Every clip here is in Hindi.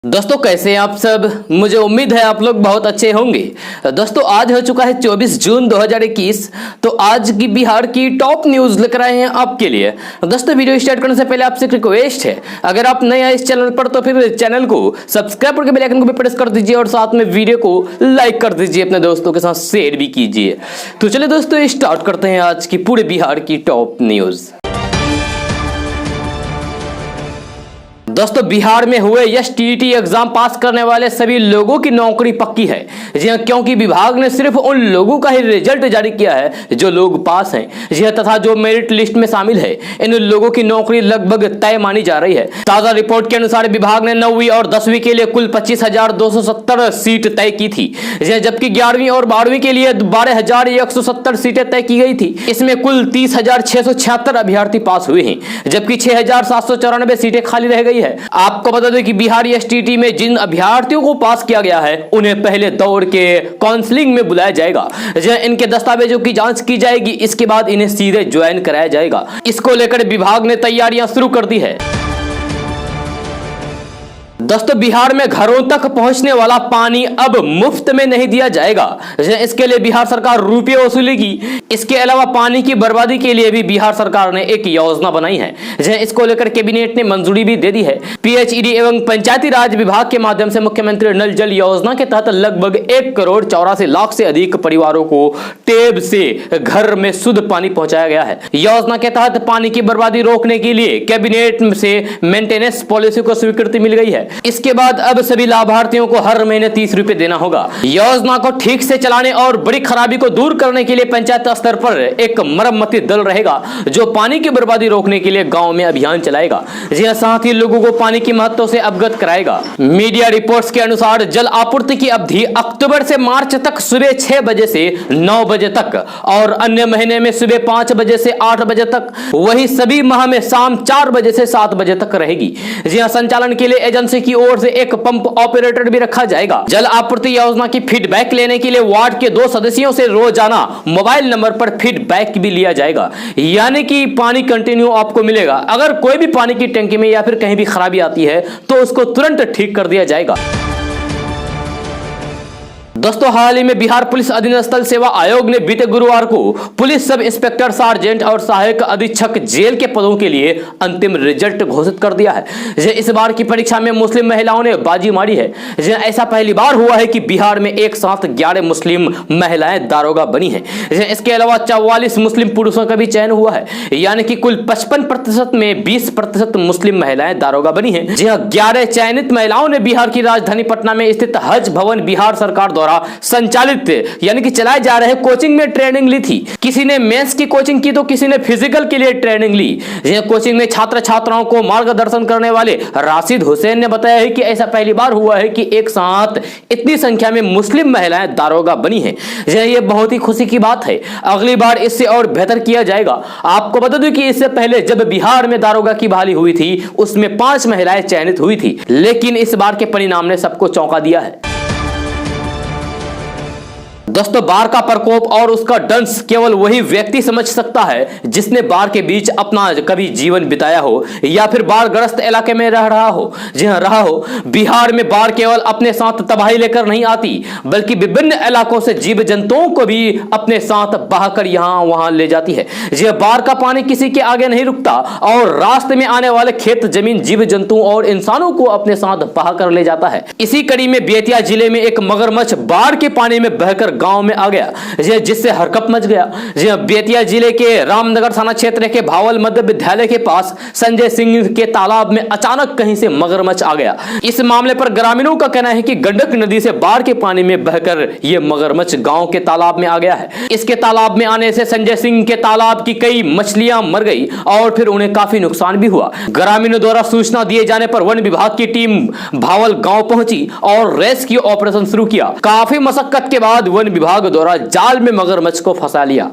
दोस्तों कैसे हैं आप सब। मुझे उम्मीद है आप लोग बहुत अच्छे होंगे। दोस्तों आज हो चुका है 24 जून 2021। तो आज की बिहार की टॉप न्यूज लेकर आए हैं आपके लिए। दोस्तों वीडियो स्टार्ट करने से पहले आपसे एक रिक्वेस्ट है, अगर आप नए आए इस चैनल पर तो फिर चैनल को सब्सक्राइब करके बेल आइकन को भी प्रेस कर दीजिए और साथ में वीडियो को लाइक कर दीजिए, अपने दोस्तों के साथ शेयर भी कीजिए। तो चलिए दोस्तों स्टार्ट करते हैं आज की पूरे बिहार की टॉप न्यूज। दोस्तों बिहार में हुए एसटीईटी एग्जाम पास करने वाले सभी लोगों की नौकरी पक्की है। जी हाँ, क्योंकि विभाग ने सिर्फ उन लोगों का ही रिजल्ट जारी किया है जो लोग पास हैं। जी हाँ, तथा जो मेरिट लिस्ट में शामिल है इन लोगों की नौकरी लगभग तय मानी जा रही है। ताजा रिपोर्ट के अनुसार विभाग ने 9वीं और 10वीं के लिए कुल 25,270 सीट तय की थी, जबकि 11वीं और 12वीं के लिए 12,170 सीटें तय की गई थी। इसमें कुल 30,676 अभ्यर्थी पास हुए हैं, जबकि 6,794 सीटें खाली रह गई है। आपको बता दें कि बिहार एसटीईटी में जिन अभ्यर्थियों को पास किया गया है उन्हें पहले दौर के काउंसलिंग में बुलाया जाएगा, जहां इनके दस्तावेजों की जांच की जाएगी। इसके बाद इन्हें सीधे ज्वाइन कराया जाएगा। इसको लेकर विभाग ने तैयारियां शुरू कर दी है। दोस्तों बिहार में घरों तक पहुंचने वाला पानी अब मुफ्त में नहीं दिया जाएगा। इसके लिए बिहार सरकार रुपये वसूलेगी। इसके अलावा पानी की बर्बादी के लिए भी बिहार सरकार ने एक योजना बनाई है। इसको लेकर कैबिनेट ने मंजूरी भी दे दी है। पीएचईडी एवं पंचायती राज विभाग के माध्यम से मुख्यमंत्री नल जल योजना के तहत लगभग 1,84,00,000 से अधिक परिवारों को टेब से घर में शुद्ध पानी पहुंचाया गया है। योजना के तहत पानी की बर्बादी रोकने के लिए कैबिनेट से मेंटेनेंस पॉलिसी को स्वीकृति मिल गई है। इसके बाद अब सभी लाभार्थियों को हर महीने 30 रुपए देना होगा। योजना को ठीक से चलाने और बड़ी खराबी को दूर करने के लिए पंचायत स्तर पर एक मरम्मती दल रहेगा जो पानी की बर्बादी रोकने के लिए गांव में अभियान चलाएगा। जी हां, साथ ही लोगों को पानी की महत्व से अवगत कराएगा। मीडिया रिपोर्ट्स के अनुसार जल आपूर्ति की अवधि अक्टूबर से मार्च तक सुबह 6 बजे से 9 बजे तक और अन्य महीने में सुबह 5 बजे से 8 बजे तक, वही सभी माह में शाम 4 बजे से 7 बजे तक रहेगी। जी हां, संचालन के लिए एजेंसी की ओर से एक पंप ऑपरेटर भी रखा जाएगा। जल आपूर्ति योजना की फीडबैक लेने के लिए वार्ड के 2 सदस्यों से रोजाना मोबाइल नंबर पर फीडबैक भी लिया जाएगा, यानी कि पानी कंटिन्यू आपको मिलेगा। अगर कोई भी पानी की टंकी में या फिर कहीं भी खराबी आती है तो उसको तुरंत ठीक कर दिया जाएगा। दोस्तों हाल ही में बिहार पुलिस अधीनस्थ सेवा आयोग ने बीते गुरुवार को पुलिस सब इंस्पेक्टर, सार्जेंट और सहायक अधीक्षक जेल के पदों के लिए अंतिम रिजल्ट घोषित कर दिया है। इस बार की परीक्षा में मुस्लिम महिलाओं ने बाजी मारी है। ऐसा पहली बार हुआ है कि बिहार में एक साथ 11 मुस्लिम महिलाएं दारोगा बनी है। इसके अलावा 44 मुस्लिम पुरुषों का भी चयन हुआ है, यानी कि कुल 55% में 20% मुस्लिम महिलाएं दारोगा बनी है। 11 चयनित महिलाओं ने बिहार की राजधानी पटना में स्थित हज भवन बिहार सरकार द्वारा संचालित यानी कि चलाए जा रहे कोचिंग में ट्रेनिंग ली थी। किसी ने मेंस की कोचिंग की तो किसी ने फिजिकल के लिए ट्रेनिंग ली। कोचिंग में छात्र छात्राओं को मार्गदर्शन करने वाले राशिद हुसैन ने बताया है कि ऐसा पहली बार हुआ है कि एक साथ इतनी संख्या में मुस्लिम महिलाएं दारोगा बनी हैं। ये बहुत ही खुशी की बात है। अगली बार इससे और बेहतर किया जाएगा। आपको बता दूं कि इससे पहले जब बिहार में दारोगा की बहाली हुई थी उसमें 5 महिलाएं चयनित हुई थी, लेकिन इस बार के परिणाम ने सबको चौंका दिया है। दोस्तों बाढ़ का प्रकोप और उसका दंश केवल वही व्यक्ति समझ सकता है जिसने बाढ़ के बीच अपना कभी जीवन बिताया हो या फिर बाढ़ग्रस्त इलाके में रह रहा हो। जी हां, रहा हो। बिहार में बाढ़ केवल अपने साथ तबाही लेकर नहीं आती, बल्कि विभिन्न इलाकों से जीव जंतुओं को भी अपने साथ बहाकर यहां वहां ले जाती है। जी हां, बाढ़ का पानी किसी के आगे नहीं रुकता और रास्ते में आने वाले खेत, जमीन, जीव जंतुओं और इंसानों को अपने साथ बहाकर ले जाता है। इसी कड़ी में बेतिया जिले में एक मगरमच्छ बाढ़ के पानी में बहकर गांव में आ गया, जिससे हरकत मच गया। बेतिया जिले के रामनगर थाना क्षेत्र के भावल मध्य विद्यालय के पास संजय सिंह के तालाब में अचानक कहीं से मगरमच्छ आ गया। इस मामले पर ग्रामीणों का कहना है कि गंडक नदी से बाढ़ के पानी में बहकर यह मगरमच्छ गांव के तालाब में आ गया है। इसके तालाब में आने से संजय सिंह के तालाब की कई मछलियां मर गई और फिर उन्हें काफी नुकसान भी हुआ। ग्रामीणों द्वारा सूचना दिए जाने पर वन विभाग की टीम भावल गांव पहुंची और रेस्क्यू ऑपरेशन शुरू किया। काफी मशक्कत के बाद वन विभाग द्वारा जाल में मगरमच्छ को फंसा लिया।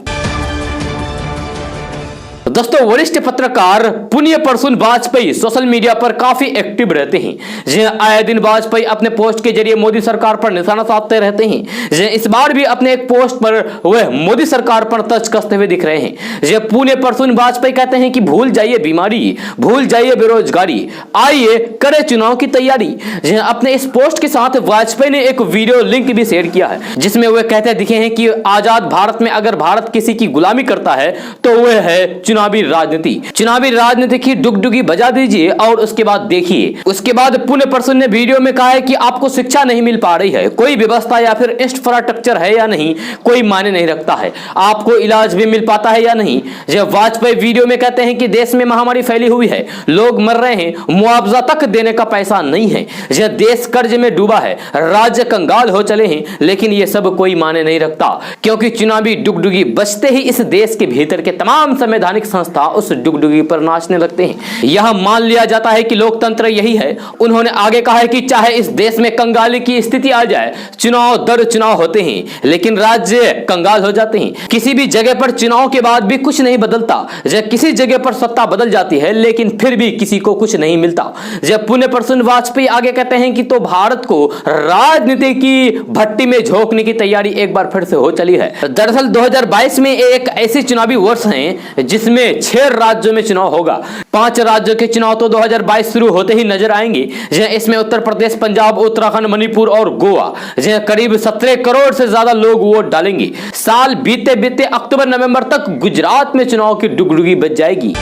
दोस्तों वरिष्ठ पत्रकार पुण्य प्रसून वाजपेयी सोशल मीडिया पर काफी एक्टिव रहते हैं। जी आए दिन वाजपेयी अपने पोस्ट के जरिए मोदी सरकार पर निशाना साधते रहते हैं। जी इस बार भी अपने एक पोस्ट पर वह मोदी सरकार पर तंज कसते हुए दिख रहे हैं। जी पुण्य प्रसून वाजपेयी कहते हैं कि भूल जाइए बीमारी, भूल जाइए बेरोजगारी, आइए करें चुनाव की तैयारी। जी अपने इस पोस्ट के साथ वाजपेयी ने एक वीडियो लिंक भी शेयर किया है, जिसमें वह कहते दिखे हैं कि आजाद भारत में अगर भारत किसी की गुलामी करता है तो वह है चुनावी राजनीति। चुनावी राजनीति की डुगडुगी बजा दीजिए और उसके बाद देखिए। उसके बाद पुण्य प्रसून ने वीडियो में कहा है कि आपको शिक्षा नहीं मिल पा रही है, कोई व्यवस्था या फिर इंफ्रास्ट्रक्चर है या नहीं, कोई मायने नहीं रखता है, आपको इलाज भी मिल पाता है या नहीं। जब वाजपेयी वीडियो में कहते हैं कि देश में महामारी फैली हुई है, लोग मर रहे हैं, मुआवजा तक देने का पैसा नहीं है, यह देश कर्ज में डूबा है, राज्य कंगाल हो चले हैं, लेकिन यह सब कोई माने नहीं रखता, क्योंकि चुनावी डुगडुगी बजते ही इस देश के भीतर के तमाम संवैधानिक संस्था उस डुगडुगी पर नाचने लगते हैं। यह मान लिया जाता है कि लोकतंत्र यही है। उन्होंने आगे कहा है कि चाहे इस देश में कंगाली की स्थिति आ जाए, चुनाव दर चुनाव होते हैं, लेकिन राज्य कंगाल हो जाते हैं। किसी भी जगह पर चुनाव के बाद भी कुछ नहीं बदलता, जब किसी जगह पर सत्ता बदल जाती है लेकिन फिर भी किसी को कुछ नहीं मिलता। जब पुण्य प्रसून वाजपेयी आगे कहते हैं कि तो भारत को राजनीति की भट्टी में झोंकने की तैयारी एक बार फिर से हो चली है। दरअसल 2022 में एक ऐसी चुनावी वर्ष है जिसमें 6 राज्यों में चुनाव होगा। 5 राज्यों के चुनाव तो 2022 शुरू होते ही नजर आएंगे। इसमें उत्तर प्रदेश, पंजाब, उत्तराखंड, मणिपुर और गोवा, करीब 17 करोड़ से ज्यादा लोग वोट डालेंगे। साल बीते बीते अक्टूबर नवंबर तक गुजरात में चुनाव की डुगडुगी बज जाएगी।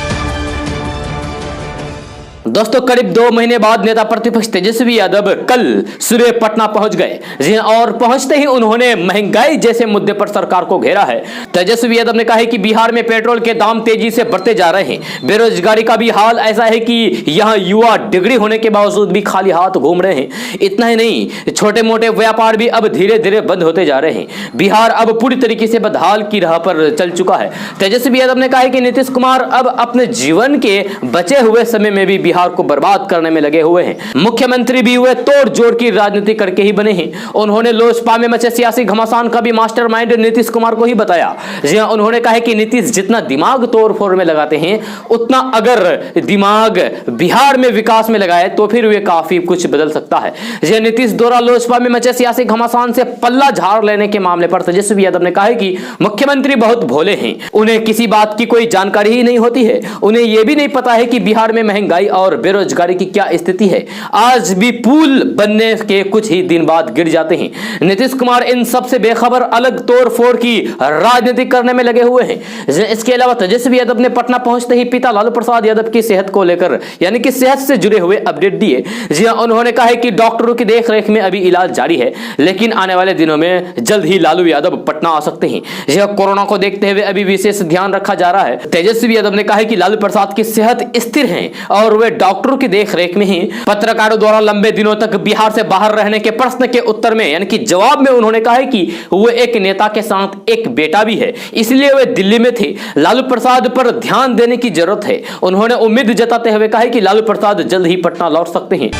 दोस्तों करीब 2 महीने बाद नेता प्रतिपक्ष तेजस्वी यादव कल सुबह पटना पहुंच गए। जी और पहुंचते ही उन्होंने महंगाई जैसे मुद्दे पर सरकार को घेरा है। तेजस्वी यादव ने कहा है कि बिहार में पेट्रोल के दाम तेजी से बढ़ते जा रहे हैं, बेरोजगारी का भी हाल ऐसा है कि यहां युवा डिग्री होने के बावजूद भी खाली हाथ घूम रहे हैं। इतना ही नहीं, छोटे मोटे व्यापार भी अब धीरे धीरे बंद होते जा रहे हैं। बिहार अब पूरी तरीके से बदहाल की राह पर चल चुका है। तेजस्वी यादव ने कहा है कि नीतीश कुमार अब अपने जीवन के बचे हुए समय में भी बिहार को बर्बाद करने में लगे हुए हैं। मुख्यमंत्री भी हुए तोड़ जोड़ की राजनीति करके ही बने हैं। उन्होंने लोजपा में मचे सियासी घमासान का भी मास्टरमाइंड नीतीश कुमार को ही बताया। जी हां, उन्होंने कहा है कि नीतीश जितना दिमाग तोड़ फोड़ में लगाते हैं, उतना अगर दिमाग बिहार में विकास में लगाए तो फिर वे काफी कुछ बदल सकता है। जी नीतीश द्वारा लोजपा में मचे सियासी घमासान से पल्ला झाड़ लेने के मामले पर तेजस्वी यादव ने कहा है कि मुख्यमंत्री बहुत भोले हैं, उन्हें किसी बात की कोई जानकारी ही नहीं होती है। उन्हें यह भी नहीं पता है कि बिहार में महंगाई और बेरोजगारी की क्या स्थिति है। आज भी पुल बनने के कुछ ही दिन बाद गिर जाते हैं। नीतीश कुमार इन सब से बेखबर अलग तोड़ फोड़ की राजनीति करने में लगे हुए हैं। इसके अलावा तेजस्वी यादव ने पटना पहुंचते ही पिता लालू प्रसाद यादव की सेहत को लेकर यानी कि सेहत से जुड़े हुए अपडेट दिए। जी हां, उन्होंने कहा है कि डॉक्टरों की देखरेख में अभी इलाज जारी है, लेकिन आने वाले दिनों में जल्द ही लालू यादव पटना आ सकते हैं। यह कोरोना को देखते हुए अभी विशेष ध्यान रखा जा रहा है। तेजस्वी यादव ने कहा है कि लालू प्रसाद की सेहत स्थिर है और वे डॉक्टरों की देखरेख में ही। पत्रकारों द्वारा लंबे दिनों तक बिहार से बाहर रहने के प्रश्न के उत्तर में यानी कि जवाब में उन्होंने कहा है कि वो एक नेता के साथ एक बेटा भी है, इसलिए वे दिल्ली में थे। लालू प्रसाद पर ध्यान देने की जरूरत है। उन्होंने उम्मीद जताते हुए कहा है कि लालू प्रसाद जल्द ही पटना लौट सकते हैं।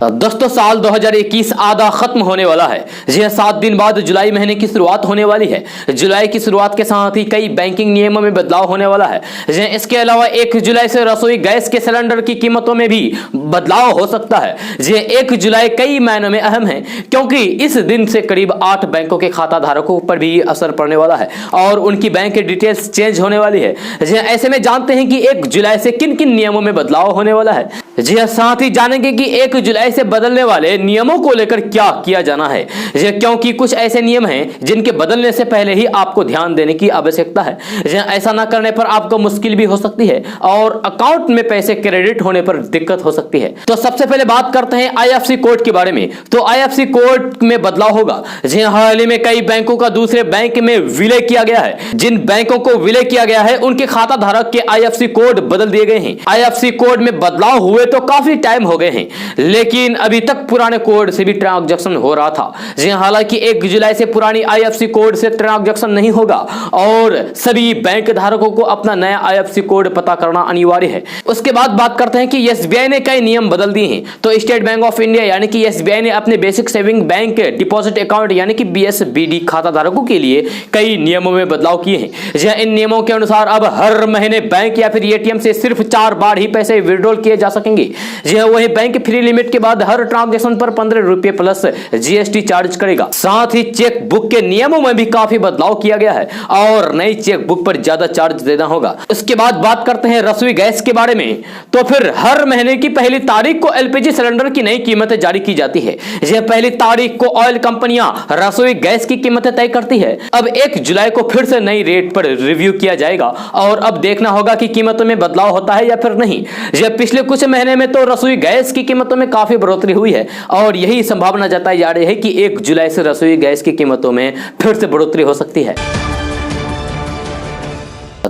दोस्तों साल 2021 आधा खत्म होने वाला है। जी 7 दिन बाद जुलाई महीने की शुरुआत होने वाली है। जुलाई की शुरुआत के साथ ही कई बैंकिंग नियमों में बदलाव होने वाला है। जी इसके अलावा 1 जुलाई से रसोई गैस के सिलेंडर की कीमतों में भी बदलाव हो सकता है। जी 1 जुलाई कई मायनों में अहम है, क्योंकि इस दिन से करीब 8 बैंकों के खाता धारकों पर भी असर पड़ने वाला है और उनकी बैंक की डिटेल्स चेंज होने वाली है। जी ऐसे में जानते हैं कि 1 जुलाई से किन किन नियमों में बदलाव होने वाला है। जी साथ ही जानेंगे कि 1 जुलाई से बदलने वाले नियमों को लेकर क्या किया जाना है, क्योंकि कुछ ऐसे नियम हैं जिनके बदलने से पहले ही आपको ध्यान देने की आवश्यकता है। ऐसा ना करने पर आपको मुश्किल भी हो सकती है और अकाउंट में पैसे क्रेडिट होने पर दिक्कत हो सकती है। तो सबसे पहले बात करते हैं IFSC कोड के बारे में। तो IFSC कोड में बदलाव होगा। जी हाल ही में कई बैंकों का दूसरे बैंक में विलय किया गया है। जिन बैंकों को विलय किया गया है उनके खाता धारक के IFSC कोड बदल दिए गए हैं। IFSC कोड में बदलाव हुए तो काफी टाइम हो गए हैं, लेकिन लेकिन अभी तक पुराने कोड से भी ट्रांजैक्शन हो रहा था। जी हालांकि 1 जुलाई से पुरानी IFSC कोड से ट्रांजैक्शन नहीं होगा और सभी बैंक धारकों को अपना नया IFSC कोड पता करना अनिवार्य है। उसके बाद बात करते हैं कि SBI ने कई नियम बदल दिए हैं। तो स्टेट बैंक ऑफ इंडिया यानी कि SBI ने अपने basic saving bank deposit account यानी कि BSBD खाता धारकों के लिए कई नियमों में बदलाव किए हैं। जी इन नियमों के अनुसार अब हर महीने बैंक या फिर ATM से सिर्फ 4 बार ही पैसे विड्रॉल किए जा सकेंगे। जी हाँ, वही बैंक फ्री लिमिट के बाद हर ट्रांजैक्शन पर 15 रुपए प्लस GST चार्ज करेगा। साथ ही चेक बुक के नियमों में भी काफी बदलाव किया गया है और नई चेक बुक पर ज्यादा चार्ज देना होगा। उसके बाद बात करते हैं रसोई गैस के बारे में। तो फिर हर महीने की पहली तारीख को LPG सिलेंडर की नई कीमतें जारी की जाती है। यह पहली तारीख को ऑयल कंपनियां रसोई गैस की कीमतें तय करती है। अब 1 जुलाई को फिर से नई रेट पर रिव्यू किया जाएगा और अब देखना होगा कि कीमतों में बदलाव होता है या फिर नहीं। यह पिछले कुछ महीने में तो रसोई गैस की कीमतों में काफी बढ़ोतरी हुई है और यही संभावना जताई जा रही है कि 1 जुलाई से रसोई गैस की कीमतों में फिर से बढ़ोतरी हो सकती है।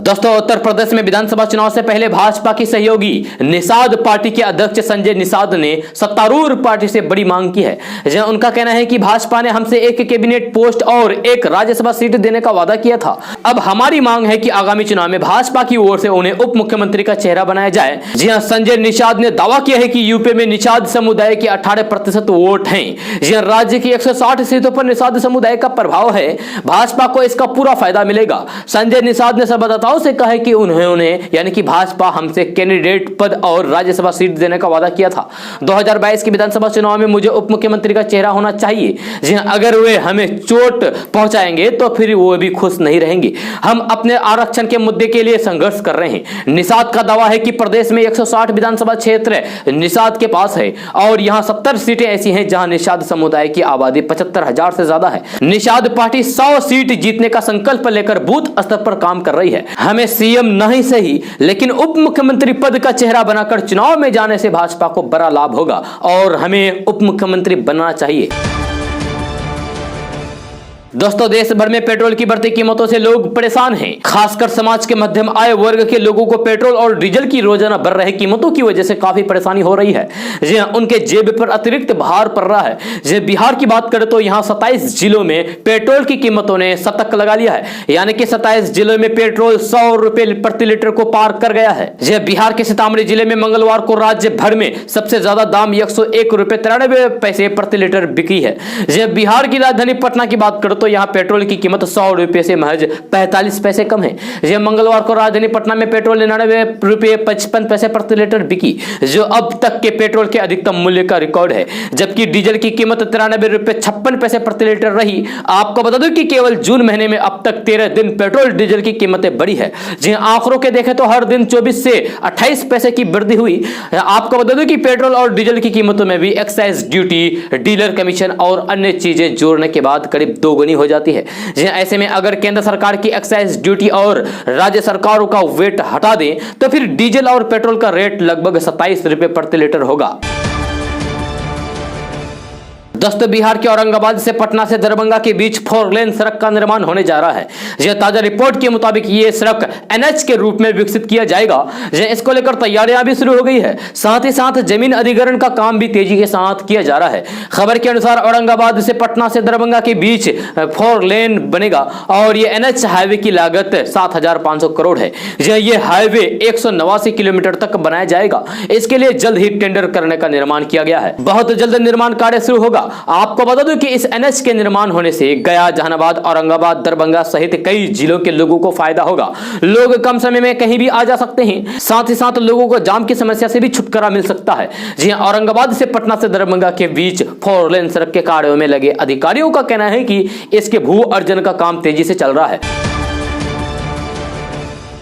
दोस्तों, उत्तर प्रदेश में विधानसभा चुनाव से पहले भाजपा की सहयोगी निषाद पार्टी के अध्यक्ष संजय निषाद ने सत्तारूढ़ पार्टी से बड़ी मांग की है। जहां उनका कहना है कि भाजपा ने हमसे 1 कैबिनेट पोस्ट और 1 राज्यसभा सीट देने का वादा किया था। अब हमारी मांग है कि आगामी चुनाव में भाजपा की ओर से उन्हें उप मुख्यमंत्री का चेहरा बनाया जाए। जी हां, संजय निषाद ने दावा किया है कि यूपी में निषाद समुदाय के 18% वोट हैं। जी हां, राज्य की 160 सीटों पर निषाद समुदाय का प्रभाव है। भाजपा को इसका पूरा फायदा मिलेगा। संजय निषाद ने संवाददाताओं से कहा कि उन्होंने यानी कि भाजपा हमसे कैंडिडेट पद और राज्यसभा सीट देने का वादा किया था। 2022 के विधानसभा चुनाव में मुझे उप मुख्यमंत्री का चेहरा होना चाहिए। जी हां, अगर वे हमें चोट पहुंचाएंगे तो फिर वो भी खुश नहीं रहेंगे। हम अपने आरक्षण के मुद्दे के लिए संघर्ष कर रहे हैं। निषाद का दावा है कि प्रदेश में 160 विधानसभा क्षेत्र निषाद के पास है और यहां 70 सीटें ऐसी हैं जहां निषाद समुदाय की आबादी 75,000 से ज्यादा है। निषाद पार्टी 100 सीट जीतने का संकल्प लेकर बूथ स्तर पर काम कर रही है। हमें CM नहीं सही लेकिन उप मुख्यमंत्री पद का चेहरा बनाकर चुनाव में जाने से भाजपा को बड़ा लाभ होगा और हमें उप मुख्यमंत्री बनना चाहिए। दोस्तों, देश भर में पेट्रोल की बढ़ती कीमतों से लोग परेशान हैं। खासकर समाज के मध्यम आय वर्ग के लोगों को पेट्रोल और डीजल की रोजाना बढ़ रही कीमतों की वजह से काफी परेशानी हो रही है। जी हां, उनके जेब पर अतिरिक्त भार पड़ रहा है। जब बिहार की बात करें तो यहां 27 जिलों में पेट्रोल की कीमतों ने शतक लगा लिया है। यानी कि 27 जिलों में पेट्रोल 100 रुपए प्रति लीटर को पार कर गया है। जब बिहार के सीतामढ़ी जिले में मंगलवार को राज्य भर में सबसे ज्यादा दाम 101 रुपए 93 पैसे प्रति लीटर बिकी है। जब बिहार की राजधानी पटना की बात करें तो यहां पेट्रोल की कीमत 100 रुपए से महज 45 पैसे कम है। जब मंगलवार को राजधानी पटना में पेट्रोल 99 रुपए 55 पैसे प्रति लीटर बिकी, जो अब तक के पेट्रोल के अधिकतम मूल्य का रिकॉर्ड है। जबकि डीजल की कीमत 93 रुपए 56 पैसे प्रति लीटर रही। आपको बता दूं कि केवल जून महीने में अब तक 13 दिन पेट्रोल डीजल की कीमतें बढ़ी है। जी आंकड़ों के देखें तो हर दिन 24 से 28 पैसे की वृद्धि हुई। आपको बता दूं कि पेट्रोल और डीजल की कीमतों में भी एक्साइज ड्यूटी, डीलर कमीशन और अन्य चीजें जोड़ने के बाद करीब दोगुनी हो जाती है। ऐसे में अगर केंद्र सरकार की एक्साइज ड्यूटी और राज्य सरकारों का वेट हटा दें तो फिर डीजल और पेट्रोल का रेट लगभग 27 रुपए प्रति लीटर होगा। दोस्तों, बिहार के औरंगाबाद से पटना से दरभंगा के बीच 4 लेन सड़क का निर्माण होने जा रहा है। यह ताजा रिपोर्ट के मुताबिक ये सड़क NH के रूप में विकसित किया जाएगा। इसको लेकर तैयारियां भी शुरू हो गई है। साथ ही साथ जमीन अधिग्रहण का काम भी तेजी के साथ किया जा रहा है। खबर के अनुसार औरंगाबाद से पटना से दरभंगा के बीच 4 लेन बनेगा और ये NH हाईवे की लागत 7,500 करोड़ है। ये हाईवे 189 किलोमीटर तक बनाया जाएगा। इसके लिए जल्द ही टेंडर करने का निर्माण किया गया है। बहुत जल्द निर्माण कार्य शुरू होगा। आपको बता दूं कि इस NH के निर्माण होने से गया, जहानाबाद, औरंगाबाद, दरभंगा सहित कई जिलों के लोगों को फायदा होगा। लोग कम समय में कहीं भी आ जा सकते हैं। साथ ही साथ लोगों को जाम की समस्या से भी छुटकारा मिल सकता है। जी हां, औरंगाबाद से पटना से दरभंगा के बीच 4 लेन सड़क के कार्यों में लगे अधिकारियों का कहना है कि इसके भू अर्जन का काम तेजी से चल रहा है।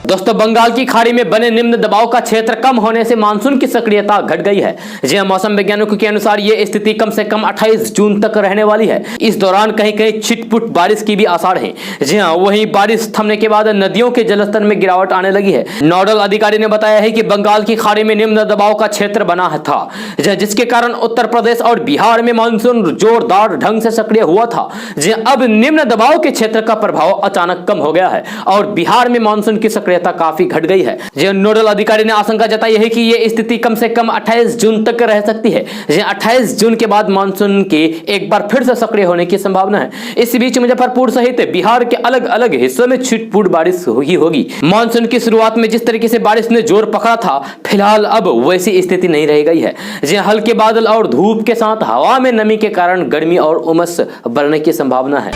दोस्तों, बंगाल की खाड़ी में बने निम्न दबाव का क्षेत्र कम होने से मानसून की सक्रियता घट गई है। जी हां, मौसम वैज्ञानिकों के अनुसार यह स्थिति कम से कम 28 जून तक रहने वाली है। इस दौरान कहीं कहीं छिटपुट बारिश की भी आसार है। जी हां, वहीं बारिश थमने के बाद नदियों के जलस्तर में गिरावट आने लगी है। नोडल अधिकारी ने बताया है कि बंगाल की खाड़ी में निम्न दबाव का क्षेत्र बना था, जिसके कारण उत्तर प्रदेश और बिहार में मानसून जोरदार ढंग से सक्रिय हुआ था। जी अब निम्न दबाव के क्षेत्र का प्रभाव अचानक कम हो गया है और बिहार में मानसून की सक्रियता लोकप्रियता काफी घट गई है। जो नोडल अधिकारी ने आशंका जताई है कि ये स्थिति कम से कम 28 जून तक रह सकती है। 28 जून के बाद मानसून के एक बार फिर से सक्रिय होने की संभावना है। इस बीच मुजफ्फरपुर सहित बिहार के अलग अलग हिस्सों में छिटपुट बारिश होगी। मानसून की शुरुआत में जिस तरीके से बारिश ने जोर पकड़ा था, फिलहाल अब वैसी स्थिति नहीं रह गई है। हल्के बादल और धूप के साथ हवा में नमी के कारण गर्मी और उमस बढ़ने की संभावना है।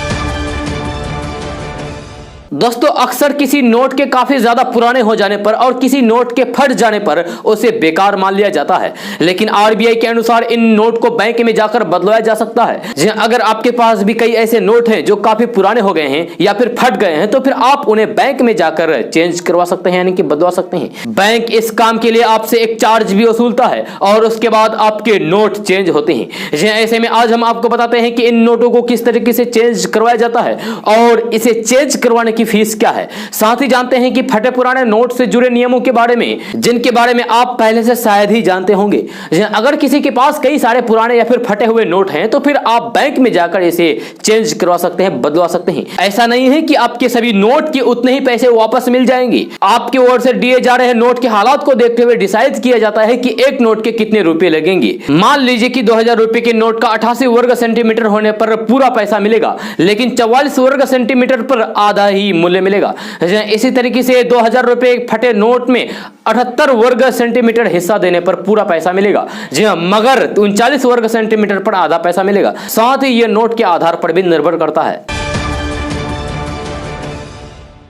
दोस्तों, अक्सर किसी नोट के काफी ज्यादा पुराने हो जाने पर और किसी नोट के फट जाने पर उसे बेकार मान लिया जाता है, लेकिन आरबीआई के अनुसार इन नोट को बैंक में जाकर बदलवाया जा सकता है। अगर आपके पास भी कई ऐसे नोट हैं जो काफी पुराने हो गए हैं या फिर फट गए हैं, तो फिर आप उन्हें बैंक में जाकर चेंज करवा सकते हैं, यानी कि बदलवा सकते हैं। बैंक इस काम के लिए आपसे एक चार्ज भी वसूलता है और उसके बाद आपके नोट चेंज होते हैं। ऐसे में आज हम आपको बताते हैं कि इन नोटों को किस तरीके से चेंज करवाया जाता है और इसे चेंज करवाने की फीस क्या है। साथ ही जानते हैं कि फटे पुराने नोट से जुड़े नियमों के बारे में, जिनके बारे में आप पहले से शायद ही जानते होंगे। अगर किसी के पास कई सारे पुराने या फिर फटे हुए नोट हैं, तो फिर आप बैंक में जाकर इसे चेंज करवा सकते हैं, बदलवा सकते हैं। ऐसा नहीं है कि आपके सभी नोट के उतने ही पैसे वापस मिल जाएंगे। आपके ओर से दिए जा रहे नोट के हालात को देखते हुए डिसाइड किया जाता है कि एक नोट के कितने रुपए लगेंगे। मान लीजिए कि 2000 रुपए के नोट का 88 वर्ग सेंटीमीटर होने पर पूरा पैसा मिलेगा, लेकिन 44 वर्ग सेंटीमीटर पर आधा ही मूल्य मिलेगा। इसी तरीके से 2000 रुपए फटे नोट में 78 वर्ग सेंटीमीटर हिस्सा देने पर पूरा पैसा मिलेगा। जी हां, मगर 39 वर्ग सेंटीमीटर पर आधा पैसा मिलेगा। साथ ही यह नोट के आधार पर भी निर्भर करता है।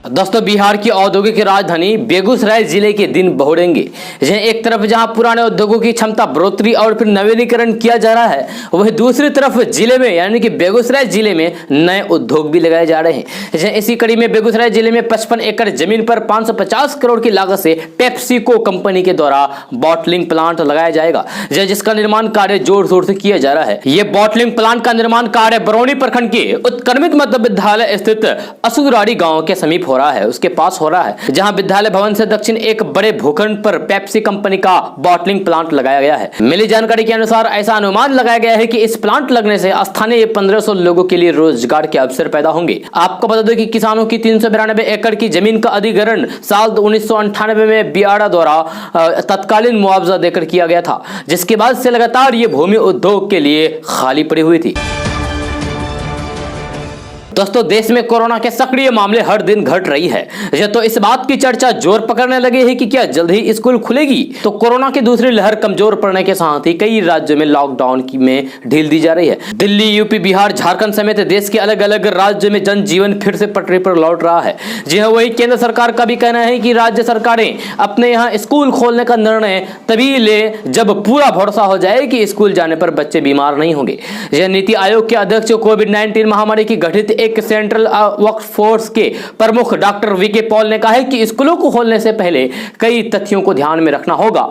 दोस्तों, बिहार की औद्योगिक राजधानी बेगूसराय जिले के दिन बहुरेंगे। एक तरफ जहां पुराने उद्योगों की क्षमता बढ़ोतरी और फिर नवीनीकरण किया जा रहा है, वहीं दूसरी तरफ जिले में यानी कि बेगूसराय जिले में नए उद्योग भी लगाए जा रहे हैं। इसी कड़ी में बेगूसराय जिले में 55 एकड़ जमीन पर 550 करोड़ की लागत से पेप्सिको कंपनी के द्वारा बॉटलिंग प्लांट लगाया जाएगा, जिसका निर्माण कार्य जोर शोर से किया जा रहा है। यह बॉटलिंग प्लांट का निर्माण कार्य बरौनी प्रखंड के उत्क्रमित मध्य विद्यालय स्थित असुराड़ी गाँव के समीप हो रहा है, उसके पास हो रहा है, जहां विद्यालय भवन से दक्षिण एक बड़े भूखंड पर पेप्सी कंपनी का बॉटलिंग प्लांट लगाया गया है। मिली जानकारी के अनुसार ऐसा अनुमान लगाया गया है कि इस प्लांट लगने से स्थानीय 1500 लोगों के लिए रोजगार के अवसर पैदा होंगे। आपको बता दो कि किसानों की 392 एकड़ की जमीन का अधिग्रहण साल 1998 में बियाड़ा द्वारा तत्कालीन मुआवजा देकर किया गया था, जिसके बाद से लगातार ये भूमि उद्योग के लिए खाली पड़ी हुई थी। दोस्तों, देश में कोरोना के सक्रिय मामले हर दिन घट रही है, तो इस बात की चर्चा जोर पकड़ने लगे है कि क्या जल्द ही स्कूल खुलेगी। तो कोरोना की दूसरी लहर कमजोर पड़ने के साथ ही कई राज्यों में लॉकडाउन में ढील दी जा रही है। दिल्ली, यूपी, बिहार, झारखंड समेत देश के अलग अलग राज्यों में जनजीवन फिर से पटरी पर लौट रहा है। जी हाँ, वही केंद्र सरकार का भी कहना है कि राज्य सरकारें अपने यहाँ स्कूल खोलने का निर्णय तभी ले जब पूरा भरोसा हो जाए कि स्कूल जाने पर बच्चे बीमार नहीं होंगे। यह नीति आयोग के अध्यक्ष कोविड-19 महामारी की घटित एक सेंट्रल वर्कफोर्स के प्रमुख डॉक्टर वीके पॉल ने कहा है कि स्कूलों को खोलने से पहले कई तथ्यों को ध्यान में रखना होगा।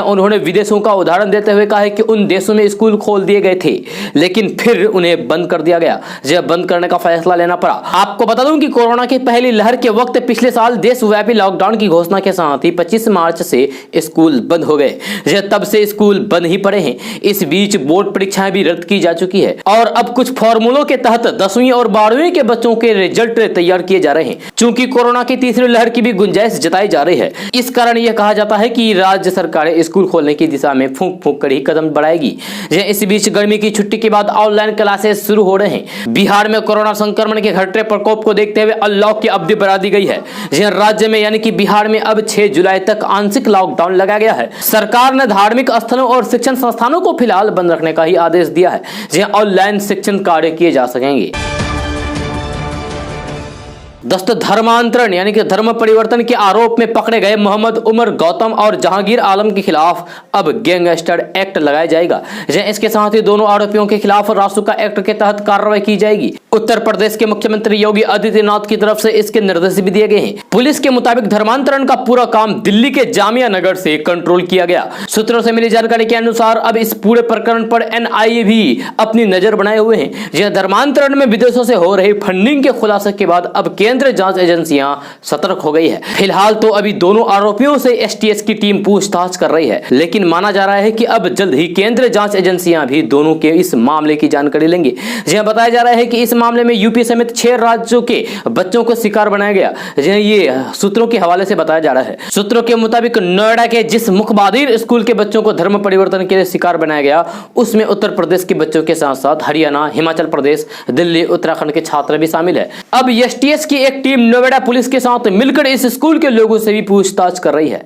उन्होंने विदेशों का उदाहरण देते हुए कहा है कि उन देशों में स्कूल खोल दिए गए थे, लेकिन फिर उन्हें बंद कर दिया गया। बंद करने का फैसला लेना पड़ा। आपको बता दूं कि कोरोना की पहली लहर के वक्त पिछले साल देशव्यापी लॉकडाउन की घोषणा के साथ ही 25 मार्च से स्कूल बंद हो गए। तब से स्कूल बंद ही पड़े हैं। इस बीच बोर्ड परीक्षाएं भी रद्द की जा चुकी है और अब कुछ फॉर्मूलों के तहत 10वीं और 12वीं के बच्चों के रिजल्ट तैयार किए जा रहे हैं। चूंकि कोरोना की तीसरी लहर की भी गुंजाइश जताई जा रही है, इस कारण यह कहा जाता है कि राज्य सरकारें स्कूल खोलने की दिशा में फूंक फूंक कर ही कदम बढ़ाएगी। इस बीच गर्मी की छुट्टी के बाद ऑनलाइन क्लासेस शुरू हो रहे हैं। बिहार में कोरोना संक्रमण के घटते प्रकोप को देखते हुए अनलॉक की अवधि बढ़ा दी गई है। राज्य में यानी कि बिहार में अब 6 जुलाई तक आंशिक लॉकडाउन लगाया गया है। सरकार ने धार्मिक स्थलों और शिक्षण संस्थानों को फिलहाल बंद रखने का ही आदेश दिया है, जहां ऑनलाइन शिक्षण कार्य किए जा सकेंगे। दोस्तों, धर्मांतरण यानी कि धर्म परिवर्तन के आरोप में पकड़े गए मोहम्मद उमर गौतम और जहांगीर आलम के खिलाफ अब गैंगस्टर एक्ट लगाया जाएगा। इसके साथ ही दोनों आरोपियों के खिलाफ रासुका एक्ट के तहत कार्रवाई की जाएगी। उत्तर प्रदेश के मुख्यमंत्री योगी आदित्यनाथ की तरफ से इसके निर्देश भी दिए गए हैं। पुलिस के मुताबिक धर्मांतरण का पूरा काम दिल्ली के जामिया नगर से कंट्रोल किया गया। सूत्रों से मिली जानकारी के अनुसार अब इस पूरे प्रकरण पर एनआईए भी अपनी नजर बनाए हुए हैं। धर्मांतरण में विदेशों से हो रही फंडिंग के खुलासे के बाद अब केंद्रीय जांच एजेंसियां सतर्क हो गई है। फिलहाल तो अभी दोनों आरोपियों से एसटीएस की टीम पूछताछ कर रही है, लेकिन माना जा रहा है कि अब जल्द ही केंद्रीय जांच एजेंसियां भी दोनों के इस मामले की जानकारी लेंगे। जहां बताया जा रहा है कि इस मामले में यूपी समेत 6 राज्यों के बच्चों को शिकार बनाया गया। ये सूत्रों के हवाले से बताया जा रहा है। सूत्रों के मुताबिक नोएडा के जिस मुखबादिर स्कूल के बच्चों को धर्म परिवर्तन के लिए शिकार बनाया गया, उसमें उत्तर प्रदेश के बच्चों के साथ साथ हरियाणा, हिमाचल प्रदेश, दिल्ली, उत्तराखंड के छात्र भी शामिल है। अब एसटीएस की एक टीम नोएडा पुलिस के साथ मिलकर इस स्कूल के लोगों से भी पूछताछ कर रही है।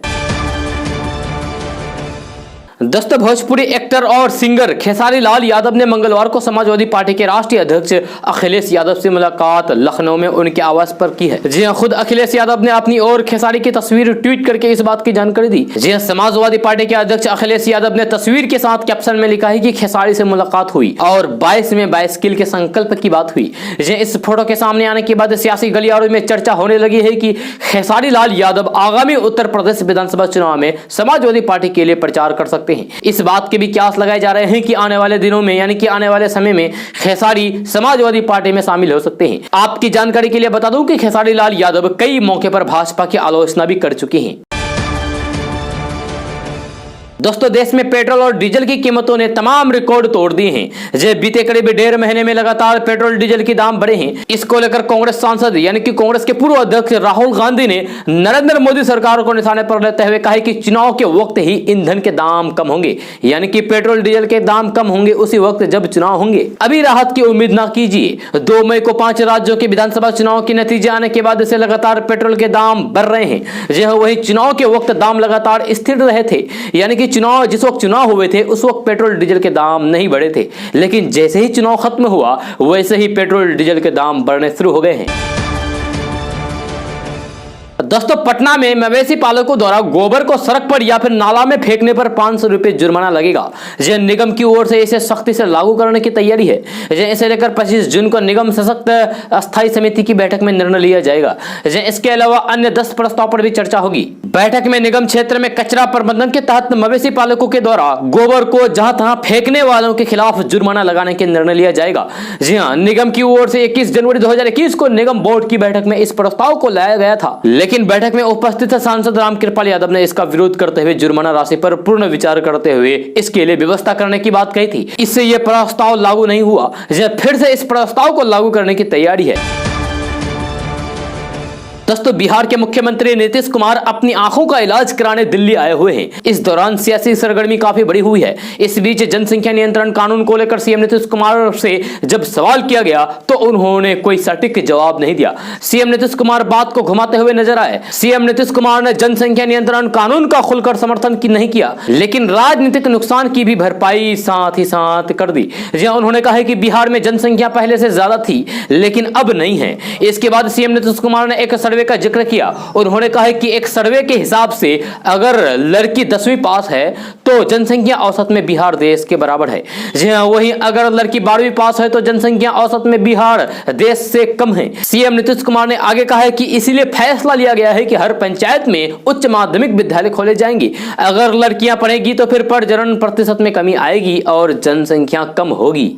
दोस्तों, भोजपुरी एक्टर और सिंगर खेसारी लाल यादव ने मंगलवार को समाजवादी पार्टी के राष्ट्रीय अध्यक्ष अखिलेश यादव से मुलाकात लखनऊ में उनके आवास पर की है। जी हां, खुद अखिलेश यादव ने अपनी और खेसारी की तस्वीर ट्वीट करके इस बात की जानकारी दी। जी हां, समाजवादी पार्टी के अध्यक्ष अखिलेश यादव ने तस्वीर के साथ कैप्शन में लिखा है कि खेसारी से मुलाकात हुई और 22 में 22 किल के संकल्प की बात हुई। जी, इस फोटो के सामने आने के बाद सियासी गलियारों में चर्चा होने लगी है कि खेसारी लाल यादव आगामी उत्तर प्रदेश विधानसभा चुनाव में समाजवादी पार्टी के लिए प्रचार कर सकते हैं। इस बात के भी क्यास लगाए जा रहे हैं कि आने वाले दिनों में यानी कि आने वाले समय में खेसारी समाजवादी पार्टी में शामिल हो सकते हैं। आपकी जानकारी के लिए बता दूं कि खेसारी लाल यादव कई मौके पर भाजपा की आलोचना भी कर चुके हैं। दोस्तों, देश में पेट्रोल और डीजल की कीमतों ने तमाम रिकॉर्ड तोड़ दिए हैं। जो बीते करीब 1.5 महीने में लगातार पेट्रोल डीजल के दाम बढ़े हैं। इसको लेकर कांग्रेस सांसद यानी कि कांग्रेस के पूर्व अध्यक्ष राहुल गांधी ने नरेंद्र मोदी सरकार को निशाने पर लेते हुए कहा कि चुनाव के वक्त ही ईंधन के दाम कम होंगे, यानी कि पेट्रोल डीजल के दाम कम होंगे उसी वक्त जब चुनाव होंगे। अभी राहत की उम्मीद ना कीजिए। 2 मई को 5 राज्यों के विधानसभा चुनाव के नतीजे आने के बाद से लगातार पेट्रोल के दाम बढ़ रहे हैं। जो वही चुनाव के वक्त दाम लगातार स्थिर रहे थे, यानी कि जिस वक्त चुनाव हुए थे उस वक्त पेट्रोल डीजल के दाम नहीं बढ़े थे, लेकिन जैसे ही चुनाव खत्म हुआ वैसे ही पेट्रोल डीजल के दाम बढ़ने शुरू हो गए हैं। दोस्तों, पटना में मवेशी पालकों द्वारा गोबर को सड़क पर या फिर नाला में फेंकने पर 500 रुपए जुर्माना लगेगा। यह निगम की ओर से इसे सख्ती से लागू करने की तैयारी है। इसे लेकर 25 जून को निगम सशक्त अस्थायी समिति की बैठक में निर्णय लिया जाएगा। इसके अलावा अन्य 10 प्रस्ताव पर भी चर्चा होगी। बैठक में निगम क्षेत्र में कचरा प्रबंधन के तहत मवेशी पालकों के द्वारा गोबर को जहां तहां फेंकने वालों के खिलाफ जुर्माना लगाने के निर्णय लिया जाएगा। जी हाँ, निगम की ओर से 21 जनवरी 2021 को निगम बोर्ड की बैठक में इस प्रस्ताव को लाया गया था, लेकिन बैठक में उपस्थित सांसद रामकृपाल यादव ने इसका विरोध करते हुए जुर्माना राशि पर पूर्ण विचार करते हुए इसके लिए व्यवस्था करने की बात कही थी। इससे यह प्रस्ताव लागू नहीं हुआ। फिर से इस प्रस्ताव को लागू करने की तैयारी है। दोस्तों, बिहार के मुख्यमंत्री नीतीश कुमार अपनी आंखों का इलाज कराने दिल्ली आए हुए हैं। इस दौरान सियासी सरगर्मी काफी बड़ी हुई है। इस बीच जनसंख्या नियंत्रण कानून को लेकर सीएम नीतीश कुमार से जब सवाल किया गया तो उन्होंने कोई सटीक जवाब नहीं दिया। सीएम नीतीश कुमार बात को घुमाते हुए नजर आए। सीएम नीतीश कुमार ने जनसंख्या नियंत्रण कानून का खुलकर समर्थन की नहीं किया, लेकिन राजनीतिक नुकसान की भी भरपाई साथ ही साथ कर दी। उन्होंने कहा कि बिहार में जनसंख्या पहले से ज्यादा थी लेकिन अब नहीं है। इसके बाद सीएम नीतीश कुमार ने एक सर्वे का जिक्र किया। उन्होंने कहा कि एक सर्वे के हिसाब से अगर लड़की 10वीं पास है तो जनसंख्या औसत में बिहार देश के बराबर है। जी हां, वहीं अगर लड़की 12वीं पास है तो जनसंख्या औसत में बिहार देश से कम है। सीएम नीतीश कुमार ने आगे कहा है कि इसीलिए फैसला लिया गया है कि हर पंचायत में उच्च माध्यमिक विद्यालय खोले जाएंगे। अगर लड़कियां पढ़ेगी तो फिर प्रजनन प्रतिशत में कमी आएगी और जनसंख्या कम होगी।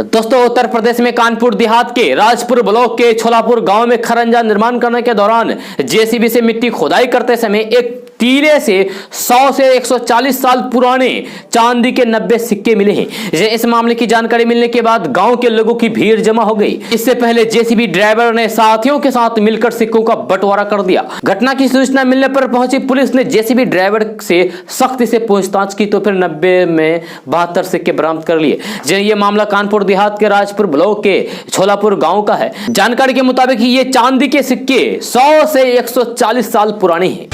दोस्तों, उत्तर प्रदेश में कानपुर देहात के राजपुर ब्लॉक के छोलापुर गांव में खरंजा निर्माण करने के दौरान जेसीबी से मिट्टी खोदाई करते समय एक टीले से 100 से 140 साल पुराने चांदी के 90 सिक्के मिले हैं। इस मामले की जानकारी मिलने के बाद गांव के लोगों की भीड़ जमा हो गई। इससे पहले जेसीबी ड्राइवर ने साथियों के साथ मिलकर सिक्कों का बंटवारा कर दिया। घटना की सूचना मिलने पर पहुंची पुलिस ने जेसीबी ड्राइवर से सख्ती से पूछताछ की तो फिर 90 में 72 सिक्के बरामद कर लिए। यह मामला कानपुर देहात के राजपुर ब्लॉक के छोलापुर गांव का है। जानकारी के मुताबिक ये चांदी के सिक्के 100 से 140 साल पुराने हैं।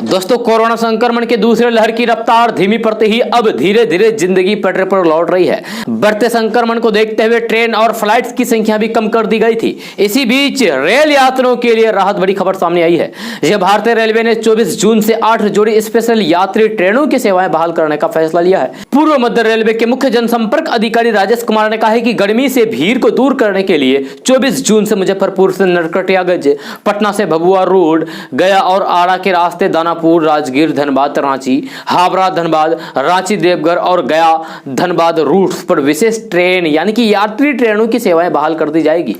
दोस्तों, कोरोना संक्रमण के दूसरे लहर की रफ्तार धीमी पड़ते ही अब धीरे धीरे जिंदगी पटरी पर लौट रही है। बढ़ते संक्रमण को देखते हुए ट्रेन और फ्लाइट्स की संख्या भी कम कर दी गई थी। इसी बीच रेल यात्रियों के लिए राहत बड़ी खबर सामने आई है। यह भारतीय रेलवे ने 24 जून से 8 जोड़ी स्पेशल यात्री ट्रेनों की सेवाएं बहाल करने का फैसला लिया है। पूर्व मध्य रेलवे के मुख्य जनसंपर्क अधिकारी राजेश कुमार ने कहा है कि गर्मी से भीड़ को दूर करने के लिए 24 जून से मुजफ्फरपुर से नरकटियागंज, पटना से भभुआ रोड, गया और आरा के रास्ते दानापुर दानापुर, राजगीर, धनबाद, रांची, हावड़ा, धनबाद, रांची, देवघर और गया धनबाद रूट्स पर विशेष ट्रेन यानी कि यात्री ट्रेनों की सेवाएं बहाल कर दी जाएगी।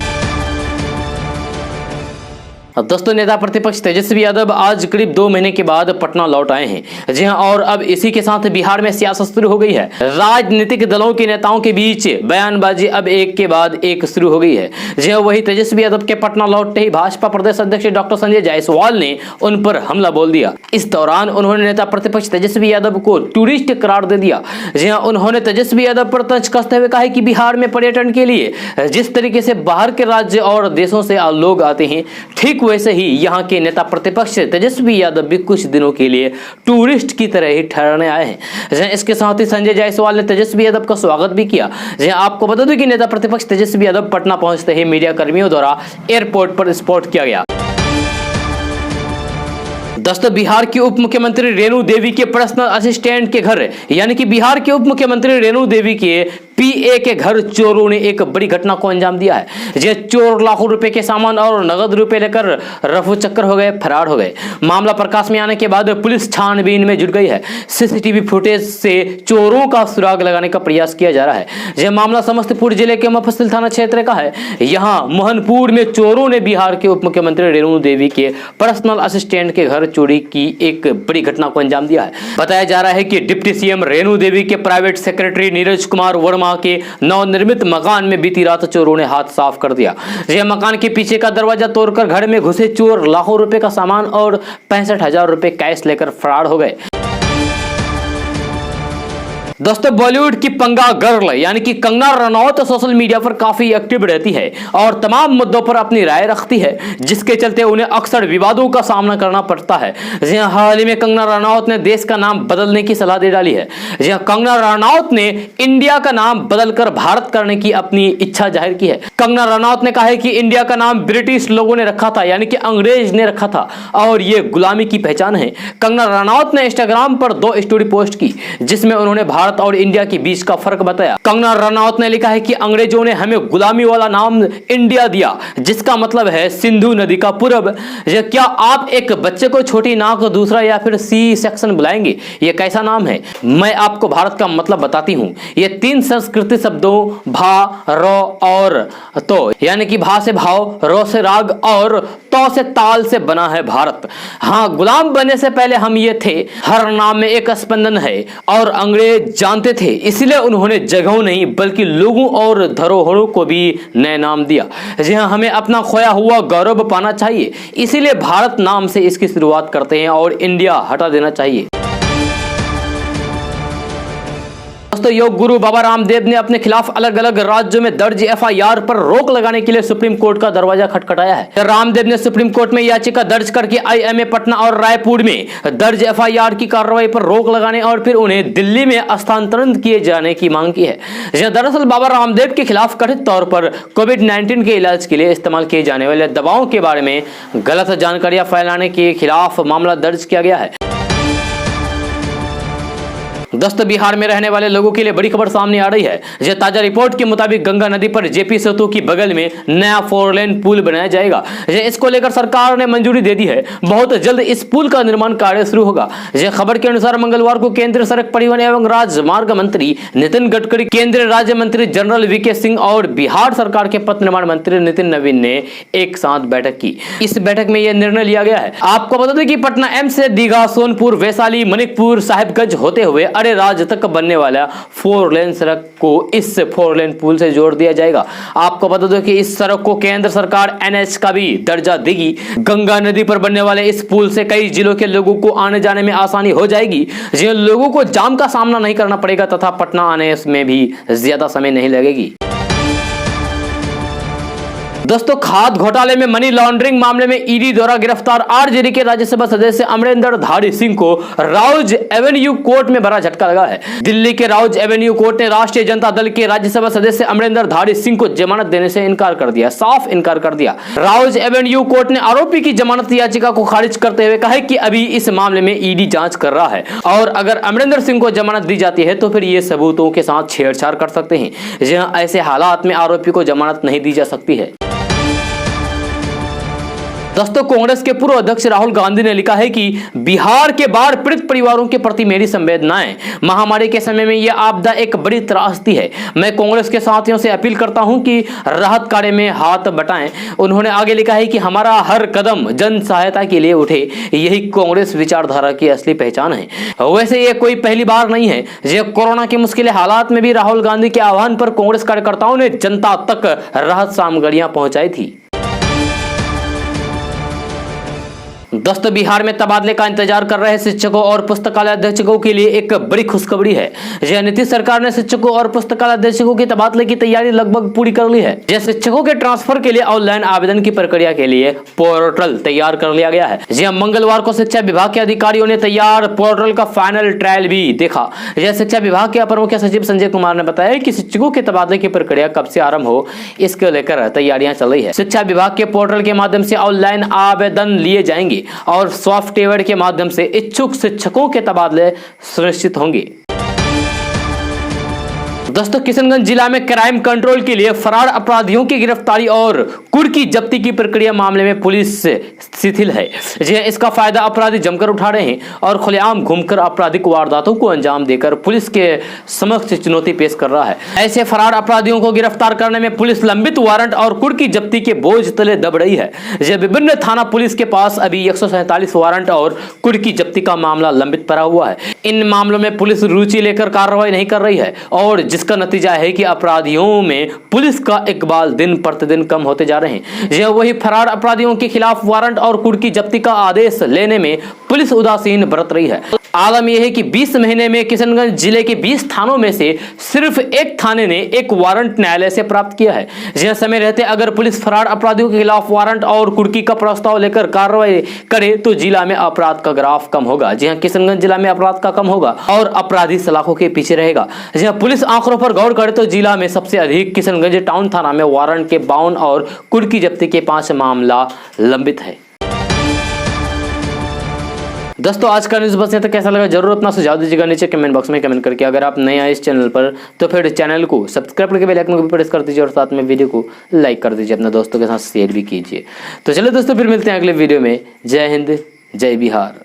दोस्तों, नेता प्रतिपक्ष तेजस्वी यादव आज करीब 2 महीने के बाद पटना लौट आए हैं। जी हां, और अब इसी के साथ बिहार में सियासत शुरू हो गई है। राजनीतिक दलों के नेताओं के बीच बयानबाजी अब एक के बाद एक शुरू हो गई है। जी हां, वही तेजस्वी यादव के पटना लौटते ही भाजपा प्रदेश अध्यक्ष डॉक्टर संजय जायसवाल ने उन पर हमला बोल दिया। इस दौरान उन्होंने नेता प्रतिपक्ष तेजस्वी यादव को टूरिस्ट करार दे दिया। जी हां, उन्होंने तेजस्वी यादव पर तंज कसते हुए कहा कि बिहार में पर्यटन के लिए जिस तरीके से बाहर के राज्य और देशों से लोग आते हैं, ठीक वैसे ही यहाँ के नेता प्रतिपक्ष तेजस्वी यादव भी कुछ दिनों के लिए टूरिस्ट की तरह ही ठहरने आए हैं। इसके साथ ही संजय जायसवाल ने तेजस्वी यादव का स्वागत भी किया। आपको बता दूं कि नेता प्रतिपक्ष तेजस्वी यादव पटना पहुंचते ही मीडिया कर्मियों द्वारा एयरपोर्ट पर स्पॉट किया गया। दोस्तों, बिहार की उप मुख्यमंत्री रेणु देवी के पर्सनल असिस्टेंट के घर यानी कि बिहार के उप मुख्यमंत्री रेणु देवी के पीए के घर चोरों ने एक बड़ी घटना को अंजाम दिया है। ये चोर लाखों रुपए के सामान और नगद रुपए लेकर रफू चक्कर हो गए, फरार हो गए। मामला प्रकाश में आने के बाद पुलिस छानबीन में जुट गई है। सीसीटीवी फुटेज से चोरों का सुराग लगाने का प्रयास किया जा रहा है। यह मामला समस्तीपुर जिले के मुफस्सिल थाना क्षेत्र का है। यहाँ मोहनपुर में चोरों ने बिहार के उप मुख्यमंत्री रेणु देवी के पर्सनल असिस्टेंट के घर चोरी की एक बड़ी घटना को अंजाम दिया है। बताया जा रहा है कि डिप्टी सीएम रेणु देवी के प्राइवेट सेक्रेटरी नीरज कुमार वर्मा के नवनिर्मित मकान में बीती रात चोरों ने हाथ साफ कर दिया। यह मकान के पीछे का दरवाजा तोड़कर घर में घुसे चोर लाखों रुपए का सामान और 65,000 रुपए कैश लेकर फरार हो गए। दोस्तों, बॉलीवुड की पंगा गर्ल यानी कि कंगना रनौत सोशल मीडिया पर काफी एक्टिव रहती है और तमाम मुद्दों पर अपनी राय रखती है, जिसके चलते उन्हें अक्सर विवादों का सामना करना पड़ता है। हाल ही में कंगना रनौत ने देश का नाम बदलने की सलाह दे डाली है। कंगना रनौत ने इंडिया का नाम बदलकर भारत करने की अपनी इच्छा जाहिर की है। कंगना रनौत ने कहा है कि इंडिया का नाम ब्रिटिश लोगों ने रखा था यानी कि अंग्रेज ने रखा था और ये गुलामी की पहचान है। कंगना रनौत ने इंस्टाग्राम पर 2 स्टोरी पोस्ट की जिसमें उन्होंने भारत और इंडिया के बीच का फर्क बताया। कंगना रनौत ने लिखा है कि अंग्रेजों ने हमें गुलामी वाला नाम इंडिया दिया जिसका मतलब है सिंधु नदी का पूरब। क्या आप एक बच्चे को छोटी नाक दूसरा या फिर सी सेक्शन बुलाएंगे? ये कैसा नाम है? मैं आपको भारत का मतलब बताती हूँ। ये 3 संस्कृति शब्दों भा, रो और तो यानी कि भा से भाव, रो से राग और तो से ताल से बना है भारत। हाँ, गुलाम बनने से पहले हम ये थे। हर नाम में एक स्पंदन है और अंग्रेज जानते थे, इसलिए उन्होंने जगहों नहीं बल्कि लोगों और धरोहरों को भी नए नाम दिया। जी हाँ, हमें अपना खोया हुआ गौरव पाना चाहिए, इसीलिए भारत नाम से इसकी शुरुआत करते हैं और इंडिया हटा देना चाहिए। दोस्तों, योग गुरु बाबा रामदेव ने अपने खिलाफ अलग अलग राज्यों में दर्ज एफआईआर पर रोक लगाने के लिए सुप्रीम कोर्ट का दरवाजा खटखटाया है। रामदेव ने सुप्रीम कोर्ट में याचिका दर्ज करके आईएमए पटना और रायपुर में दर्ज एफआईआर की कार्रवाई पर रोक लगाने और फिर उन्हें दिल्ली में स्थानांतरित किए जाने की मांग की है। दरअसल बाबा रामदेव के खिलाफ कथित तौर पर कोविड-19 के इलाज के लिए इस्तेमाल किए जाने वाले दवाओं के बारे में गलत जानकारियां फैलाने के खिलाफ मामला दर्ज किया गया है। दोस्तों, बिहार में रहने वाले लोगों के लिए बड़ी खबर सामने आ रही है। यह ताजा रिपोर्ट के मुताबिक गंगा नदी पर जेपी सेतु की बगल में नया 4 लेन पुल बनाया जाएगा। इसको लेकर सरकार ने मंजूरी दे दी है। बहुत जल्द इस पुल का निर्माण कार्य शुरू होगा। यह खबर के अनुसार मंगलवार को केंद्रीय सड़क परिवहन एवं राजमार्ग मंत्री नितिन गडकरी, केंद्रीय राज्य मंत्री जनरल वीके सिंह और बिहार सरकार के पथ निर्माण मंत्री नितिन नवीन ने एक साथ बैठक की। इस बैठक में यह निर्णय लिया गया है। आपको बता दें कि पटना एम्स से दीघा, सोनपुर, वैशाली, मनिकपुर, साहिबगंज होते हुए राज्य तक बनने वाला 4 लेन सड़क को इस 4 लेन पुल से जोड़ दिया जाएगा। आपको बता दो कि इस सड़क को केंद्र सरकार एनएच का भी दर्जा देगी। गंगा नदी पर बनने वाले इस पुल से कई जिलों के लोगों को आने जाने में आसानी हो जाएगी। जिन लोगों को जाम का सामना नहीं करना पड़ेगा तथा पटना आने में भी ज्यादा समय नहीं लगेगी। दोस्तों, खाद घोटाले में मनी लॉन्ड्रिंग मामले में ईडी द्वारा गिरफ्तार आरजेडी के राज्यसभा सदस्य अमरिंदर धारी सिंह को राउज एवेन्यू कोर्ट में बड़ा झटका लगा है। दिल्ली के राउज एवेन्यू कोर्ट ने राष्ट्रीय जनता दल के राज्यसभा सदस्य अमरिंदर धारी सिंह को जमानत देने से इनकार कर दिया, साफ इनकार कर दिया। राउज एवेन्यू कोर्ट ने आरोपी की जमानत याचिका को खारिज करते हुए कहा है कि अभी इस मामले में ईडी जांच कर रहा है और अगर अमरिंदर सिंह को जमानत दी जाती है तो फिर ये सबूतों के साथ छेड़छाड़ कर सकते हैं। ऐसे हालात में आरोपी को जमानत नहीं दी जा सकती है। दोस्तों, कांग्रेस के पूर्व अध्यक्ष राहुल गांधी ने लिखा है कि बिहार के बाढ़ पीड़ित परिवारों के प्रति मेरी संवेदनाएं। महामारी के समय में यह आपदा एक बड़ी त्रासदी है। मैं कांग्रेस के साथियों से अपील करता हूं कि राहत कार्य में हाथ बटाएं। उन्होंने आगे लिखा है कि हमारा हर कदम जन सहायता के लिए उठे, यही कांग्रेस विचारधारा की असली पहचान है। वैसे ये कोई पहली बार नहीं है जब कोरोना के मुश्किल हालात में भी राहुल गांधी के आह्वान पर कांग्रेस कार्यकर्ताओं ने जनता तक राहत सामग्रियां पहुंचाई थी। दोस्तों, बिहार में तबादले का इंतजार कर रहे शिक्षकों और पुस्तकालय अधीक्षकों के लिए एक बड़ी खुशखबरी है। नीतीश सरकार ने शिक्षकों और पुस्तकालय अधीक्षकों के तबादले की तैयारी लगभग पूरी कर ली है। शिक्षकों के ट्रांसफर के लिए ऑनलाइन आवेदन की प्रक्रिया के लिए पोर्टल तैयार कर लिया गया है। मंगलवार को शिक्षा विभाग के अधिकारियों ने तैयार पोर्टल का फाइनल ट्रायल भी देखा। शिक्षा विभाग के अपर मुख्य सचिव संजय कुमार ने बताया कि शिक्षकों के तबादले की प्रक्रिया कब से आरंभ हो, इसको लेकर तैयारियां चल रही है। शिक्षा विभाग के पोर्टल के माध्यम से ऑनलाइन आवेदन लिए जाएंगे और सॉफ्टवेयर के माध्यम से इच्छुक शिक्षकों के तबादले सुनिश्चित होंगे। दोस्तों, किशनगंज जिला में क्राइम कंट्रोल के लिए फरार अपराधियों की गिरफ्तारी और कुर्की जब्ती की प्रक्रिया मामले में पुलिस शिथिल है। इसका फायदा अपराधी जमकर उठा रहे हैं और खुलेआम घूमकर आपराधिक वारदातों को अंजाम देकर पुलिस के समक्ष चुनौती पेश कर रहा है। ऐसे फरार अपराधियों को गिरफ्तार करने में पुलिस लंबित वारंट और कुर्की जब्ती के बोझ तले दब रही है। विभिन्न थाना पुलिस के पास अभी 147 वारंट और कुर्की जब्ती का मामला लंबित पड़ा हुआ है। इन मामलों में पुलिस रुचि लेकर कार्रवाई नहीं कर रही है और जिसका नतीजा है कि अपराधियों में पुलिस का इकबाल दिन प्रतिदिन कम होते जा रहे हैं। वही फरार अपराधियों के खिलाफ वारंट और कुर्की जब्ती का आदेश लेने में पुलिस उदासीन बरत रही है। आलम यह है कि 20 महीने में किशनगंज जिले के 20 थानों में से सिर्फ एक थाने ने एक वारंट न्यायालय से प्राप्त किया है। समय रहते अगर पुलिस फरार अपराधियों के खिलाफ वारंट और कुर्की का प्रस्ताव लेकर कार्रवाई करे तो जिला में अपराध का ग्राफ कम होगा। किशनगंज जिला में अपराध का कम होगा और अपराधी सलाखों के पीछे रहेगा। पुलिस आंकड़ों पर गौर करे तो जिला में सबसे अधिक किशनगंज टाउन थाना में वारंट के 52 और कुर्की जब्ती के 5 मामला लंबित है। दोस्तों, आज का न्यूज़ बस यहाँ तक। कैसा लगा जरूर अपना सुझाव दीजिएगा नीचे कमेंट बॉक्स में कमेंट करके। अगर आप नए आए इस चैनल पर तो फिर चैनल को सब्सक्राइब करके बेल आइकन को भी प्रेस कर दीजिए और साथ में वीडियो को लाइक कर दीजिए, अपने दोस्तों के साथ शेयर भी कीजिए। तो चलिए दोस्तों, फिर मिलते हैं अगले वीडियो में। जय हिंद, जय बिहार।